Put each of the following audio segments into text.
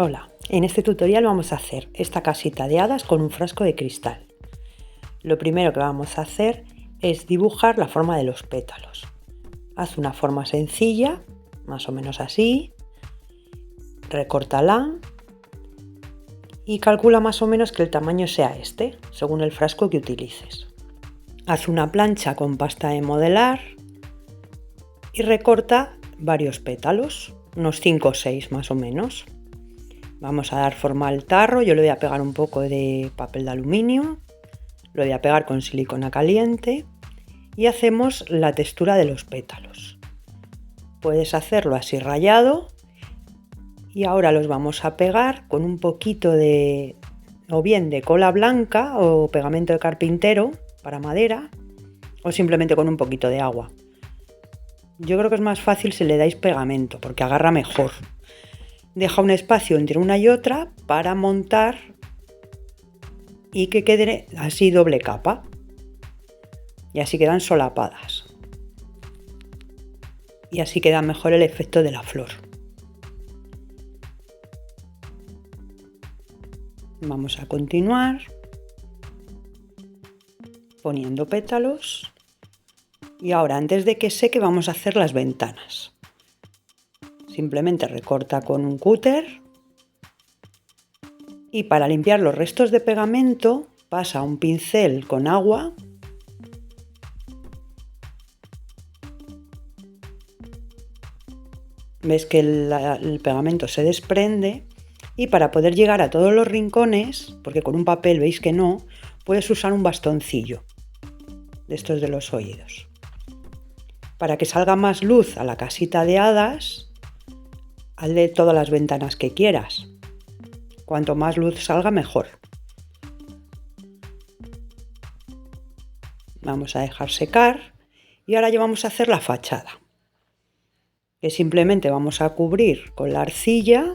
Hola, en este tutorial vamos a hacer esta casita de hadas con un frasco de cristal. Lo primero que vamos a hacer es dibujar la forma de los pétalos. Haz una forma sencilla, más o menos así, recórtala y calcula más o menos que el tamaño sea este, según el frasco que utilices. Haz una plancha con pasta de modelar y recorta varios pétalos, unos 5 o 6 más o menos. Vamos a dar forma al tarro, yo le voy a pegar un poco de papel de aluminio, lo voy a pegar con silicona caliente y hacemos la textura de los pétalos. Puedes hacerlo así rayado y ahora los vamos a pegar con un poquito de, o bien de cola blanca o pegamento de carpintero para madera o simplemente con un poquito de agua. Yo creo que es más fácil si le dais pegamento porque agarra mejor. Deja un espacio entre una y otra para montar y que quede así doble capa. Y así quedan solapadas. Y así queda mejor el efecto de la flor. Vamos a continuar poniendo pétalos. Y ahora, antes de que seque, vamos a hacer las ventanas. Simplemente recorta con un cúter y para limpiar los restos de pegamento pasa un pincel con agua ves que el pegamento se desprende y para poder llegar a todos los rincones, porque con un papel veis que no, puedes usar un bastoncillo de estos de los oídos. Para que salga más luz a la casita de hadas, hazle todas las ventanas que quieras. Cuanto más luz salga, mejor. Vamos a dejar secar y ahora ya vamos a hacer la fachada. Que simplemente vamos a cubrir con la arcilla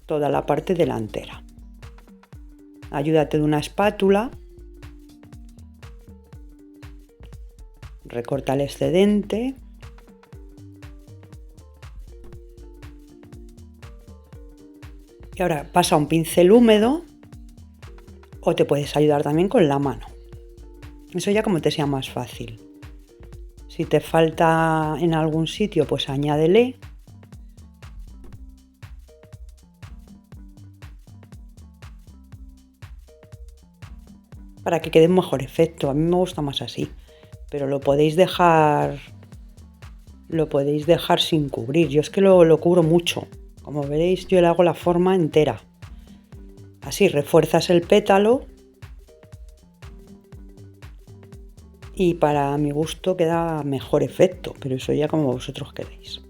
toda la parte delantera. Ayúdate de una espátula. Recorta el excedente. Y ahora pasa un pincel húmedo o te puedes ayudar también con la mano. Eso ya como te sea más fácil. Si te falta en algún sitio, pues añádele. Para que quede un mejor efecto. A mí me gusta más así. Pero lo podéis dejar sin cubrir. Yo es que lo cubro mucho. Como veréis, yo le hago la forma entera. Así refuerzas el pétalo y para mi gusto queda mejor efecto, pero eso ya como vosotros queréis.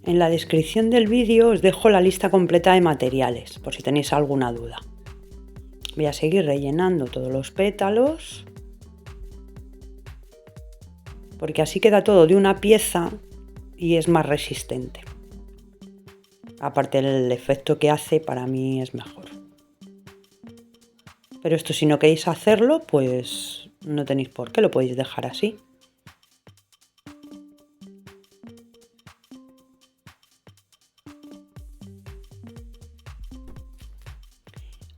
En la descripción del vídeo os dejo la lista completa de materiales, por si tenéis alguna duda. Voy a seguir rellenando todos los pétalos, porque así queda todo de una pieza y es más resistente. Aparte el efecto que hace para mí es mejor. Pero esto si no queréis hacerlo, pues no tenéis por qué, lo podéis dejar así.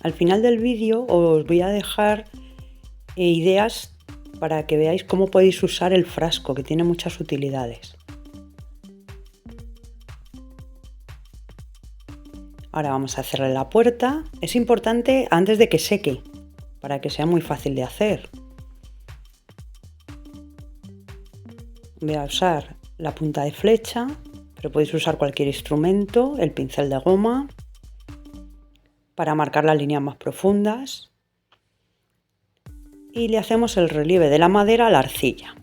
Al final del vídeo os voy a dejar ideas para que veáis cómo podéis usar el frasco, que tiene muchas utilidades. Ahora vamos a cerrar la puerta. Es importante antes de que seque, para que sea muy fácil de hacer. Voy a usar la punta de flecha, pero podéis usar cualquier instrumento, el pincel de goma, para marcar las líneas más profundas. Y le hacemos el relieve de la madera a la arcilla.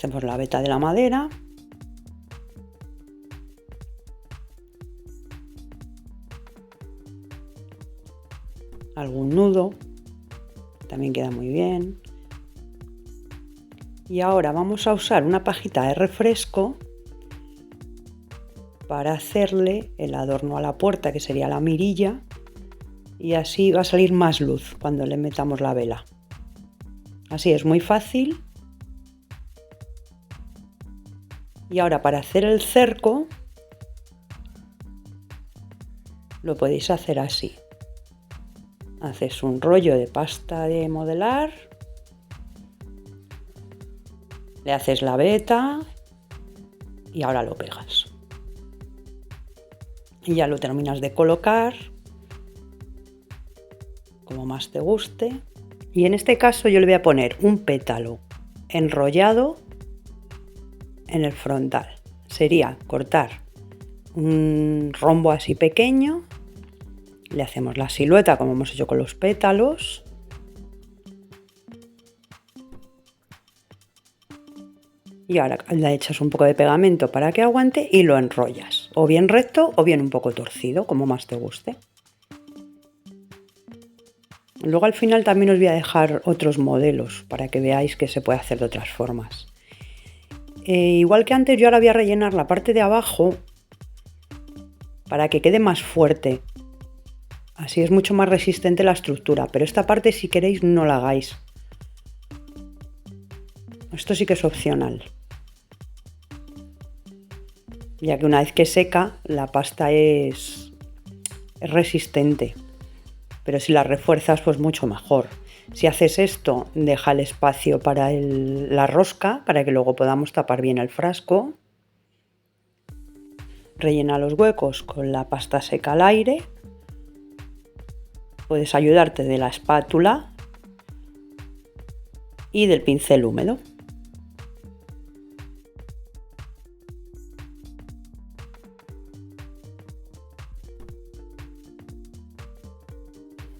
Hacemos la veta de la madera. Algún nudo. También queda muy bien. Y ahora vamos a usar una pajita de refresco para hacerle el adorno a la puerta, que sería la mirilla. Y así va a salir más luz cuando le metamos la vela. Así es muy fácil. Y ahora para hacer el cerco lo podéis hacer así. Haces un rollo de pasta de modelar, le haces la veta y ahora lo pegas. Y ya lo terminas de colocar como más te guste. Y en este caso yo le voy a poner un pétalo enrollado en el frontal. Sería cortar un rombo así pequeño, le hacemos la silueta como hemos hecho con los pétalos y ahora le echas un poco de pegamento para que aguante y lo enrollas, o bien recto o bien un poco torcido, como más te guste. Luego al final también os voy a dejar otros modelos para que veáis que se puede hacer de otras formas. Igual que antes, yo ahora voy a rellenar la parte de abajo para que quede más fuerte. Así es mucho más resistente la estructura, pero esta parte si queréis no la hagáis. Esto sí que es opcional, ya que una vez que seca la pasta es resistente, pero si la refuerzas pues mucho mejor. Si haces esto, deja el espacio para la rosca para que luego podamos tapar bien el frasco. Rellena los huecos con la pasta seca al aire. Puedes ayudarte de la espátula y del pincel húmedo.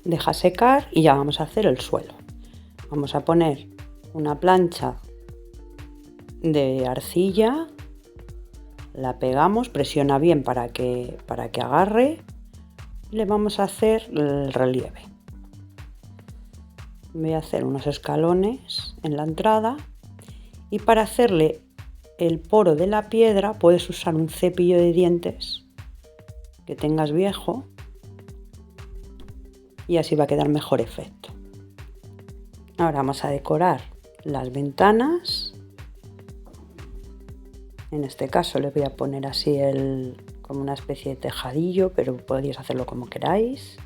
Deja secar y ya vamos a hacer el suelo. Vamos a poner una plancha de arcilla, la pegamos, presiona bien para que agarre y le vamos a hacer el relieve. Voy a hacer unos escalones en la entrada y para hacerle el poro de la piedra puedes usar un cepillo de dientes que tengas viejo y así va a quedar mejor efecto. Ahora vamos a decorar las ventanas. En este caso le voy a poner así como una especie de tejadillo, pero podéis hacerlo como queráis.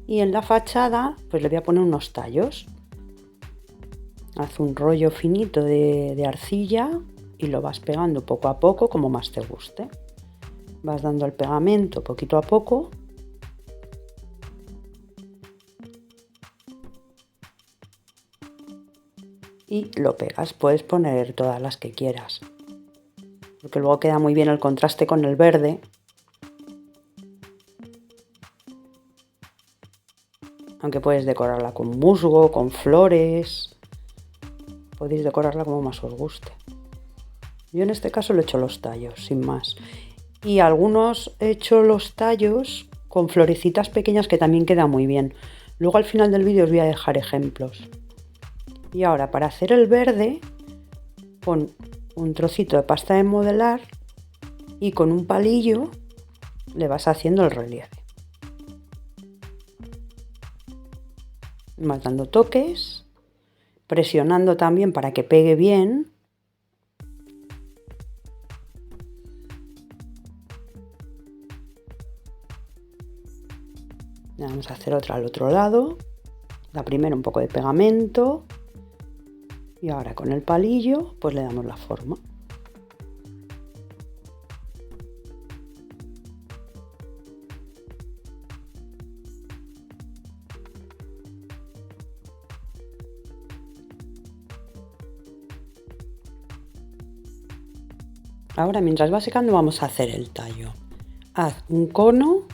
Y en la fachada pues le voy a poner unos tallos. Haz un rollo finito de arcilla y lo vas pegando poco a poco como más te guste. Vas dando el pegamento poquito a poco. Y lo pegas, puedes poner todas las que quieras, porque luego queda muy bien el contraste con el verde. Aunque puedes decorarla con musgo, con flores, podéis decorarla como más os guste. Yo en este caso le he hecho los tallos, sin más. Y algunos he hecho los tallos con florecitas pequeñas que también queda muy bien. Luego al final del vídeo os voy a dejar ejemplos. Y ahora para hacer el verde, pon un trocito de pasta de modelar y con un palillo le vas haciendo el relieve. Vas dando toques, presionando también para que pegue bien. Vamos a hacer otra al otro lado. La primera un poco de pegamento. Y ahora con el palillo pues le damos la forma. Ahora mientras va secando vamos a hacer el tallo. Haz un cono,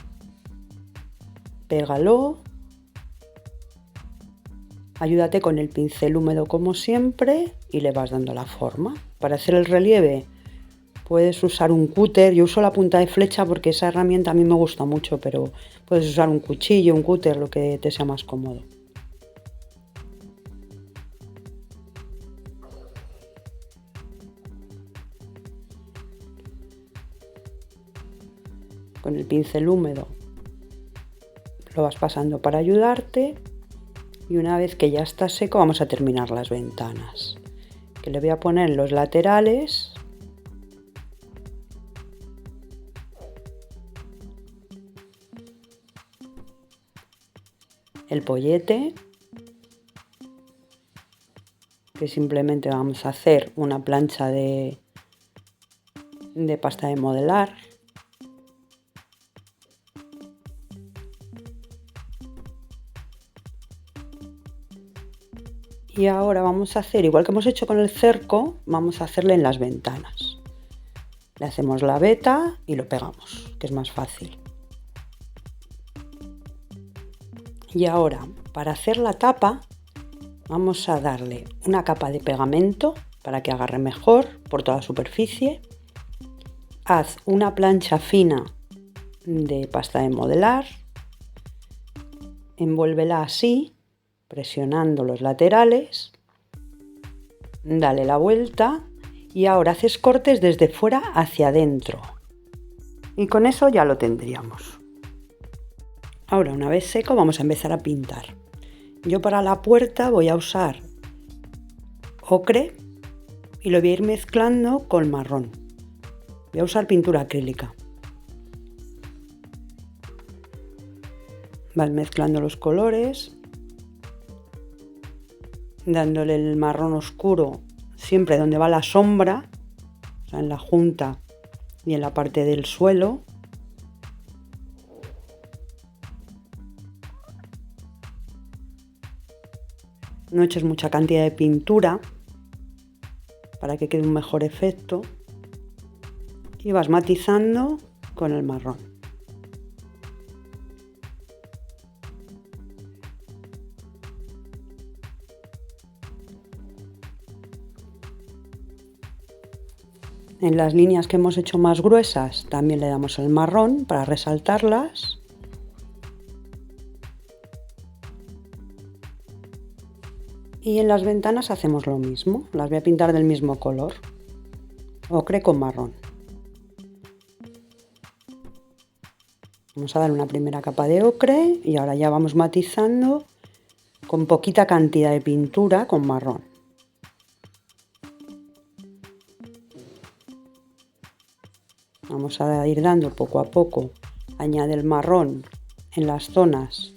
pégalo. Ayúdate con el pincel húmedo como siempre y le vas dando la forma. Para hacer el relieve puedes usar un cúter. Yo uso la punta de flecha porque esa herramienta a mí me gusta mucho, pero puedes usar un cuchillo, un cúter, lo que te sea más cómodo. Con el pincel húmedo lo vas pasando para ayudarte. Y una vez que ya está seco vamos a terminar las ventanas, que le voy a poner en los laterales el pollete, que simplemente vamos a hacer una plancha de pasta de modelar. Y ahora vamos a hacer, igual que hemos hecho con el cerco, vamos a hacerle en las ventanas. Le hacemos la veta y lo pegamos, que es más fácil. Y ahora, para hacer la tapa, vamos a darle una capa de pegamento para que agarre mejor por toda la superficie. Haz una plancha fina de pasta de modelar, envuélvela así, presionando los laterales, dale la vuelta y ahora haces cortes desde fuera hacia adentro. Y con eso ya lo tendríamos. Ahora, una vez seco, vamos a empezar a pintar. Yo para la puerta voy a usar ocre y lo voy a ir mezclando con marrón. Voy a usar pintura acrílica. Vas mezclando los colores, dándole el marrón oscuro siempre donde va la sombra, o sea, en la junta y en la parte del suelo. No eches mucha cantidad de pintura para que quede un mejor efecto y vas matizando con el marrón. En las líneas que hemos hecho más gruesas también le damos el marrón para resaltarlas. Y en las ventanas hacemos lo mismo, las voy a pintar del mismo color, ocre con marrón. Vamos a dar una primera capa de ocre y ahora ya vamos matizando con poquita cantidad de pintura con marrón. Vamos a ir dando poco a poco, añade el marrón en las zonas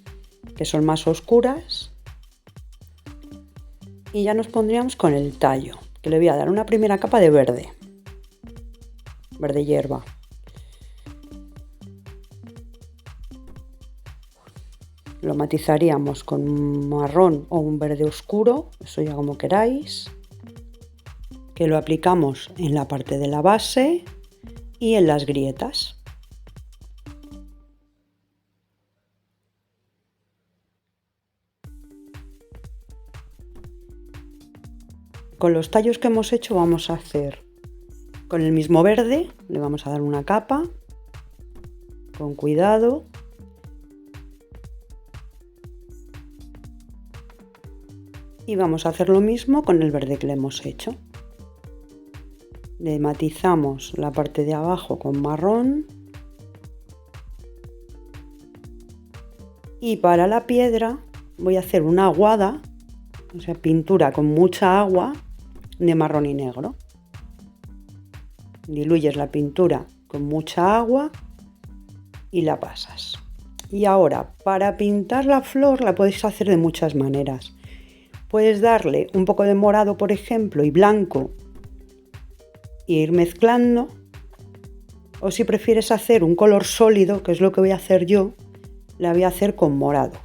que son más oscuras y ya nos pondríamos con el tallo, que le voy a dar una primera capa de verde hierba. Lo matizaríamos con marrón o un verde oscuro, eso ya como queráis, que lo aplicamos en la parte de la base y en las grietas. Con los tallos que hemos hecho vamos a hacer con el mismo verde, le vamos a dar una capa con cuidado. Y vamos a hacer lo mismo con el verde que le hemos hecho. Le matizamos la parte de abajo con marrón. Y para la piedra voy a hacer una aguada, o sea, pintura con mucha agua de marrón y negro. Diluyes la pintura con mucha agua y la pasas. Y ahora, para pintar la flor la podéis hacer de muchas maneras. Puedes darle un poco de morado, por ejemplo, y blanco e ir mezclando. O si prefieres hacer un color sólido, que es lo que voy a hacer yo, la voy a hacer con morado.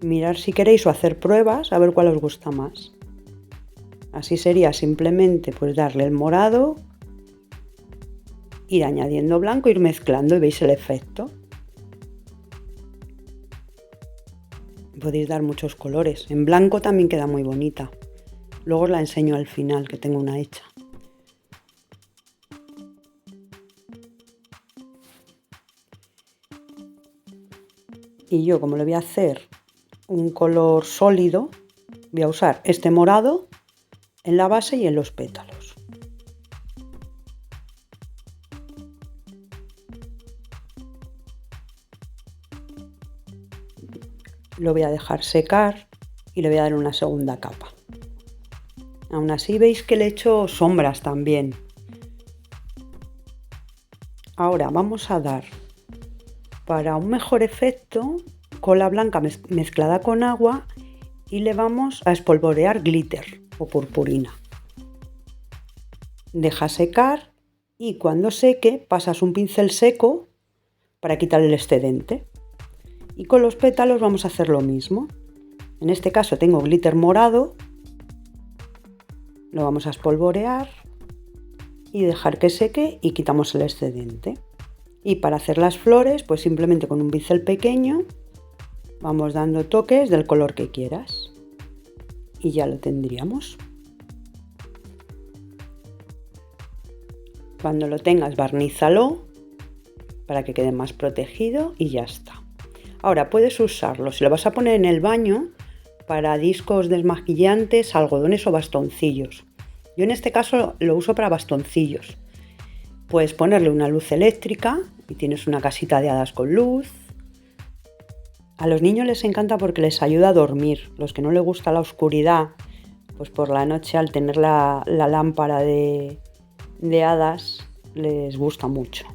Mirar si queréis o hacer pruebas a ver cuál os gusta más. Así sería simplemente pues darle el morado, ir añadiendo blanco, ir mezclando y veis el efecto. Podéis dar muchos colores. En blanco también queda muy bonita. Luego os la enseño al final, que tengo una hecha. Y yo, como le voy a hacer un color sólido, voy a usar este morado en la base y en los pétalos. lo voy a dejar secar y le voy a dar una segunda capa. Aún así veis que le he hecho sombras también. Ahora vamos a dar, para un mejor efecto, cola blanca mezclada con agua y le vamos a espolvorear glitter o purpurina. Deja secar y cuando seque pasas un pincel seco para quitar el excedente. Y con los pétalos vamos a hacer lo mismo. En este caso tengo glitter morado, lo vamos a espolvorear y dejar que seque y quitamos el excedente. Y para hacer las flores, pues simplemente con un pincel pequeño vamos dando toques del color que quieras y ya lo tendríamos. Cuando lo tengas, barnízalo para que quede más protegido y ya está. Ahora puedes usarlo, si lo vas a poner en el baño, para discos desmaquillantes, algodones o bastoncillos. Yo en este caso lo uso para bastoncillos. Puedes ponerle una luz eléctrica y tienes una casita de hadas con luz. A los niños les encanta porque les ayuda a dormir. Los que no les gusta la oscuridad, pues por la noche al tener la lámpara de hadas les gusta mucho.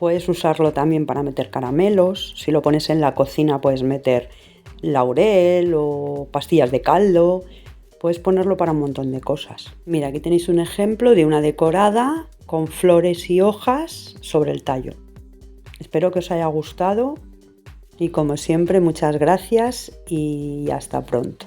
Puedes usarlo también para meter caramelos. Si lo pones en la cocina puedes meter laurel o pastillas de caldo. Puedes ponerlo para un montón de cosas. Mira, aquí tenéis un ejemplo de una decorada con flores y hojas sobre el tallo. Espero que os haya gustado y como siempre muchas gracias y hasta pronto.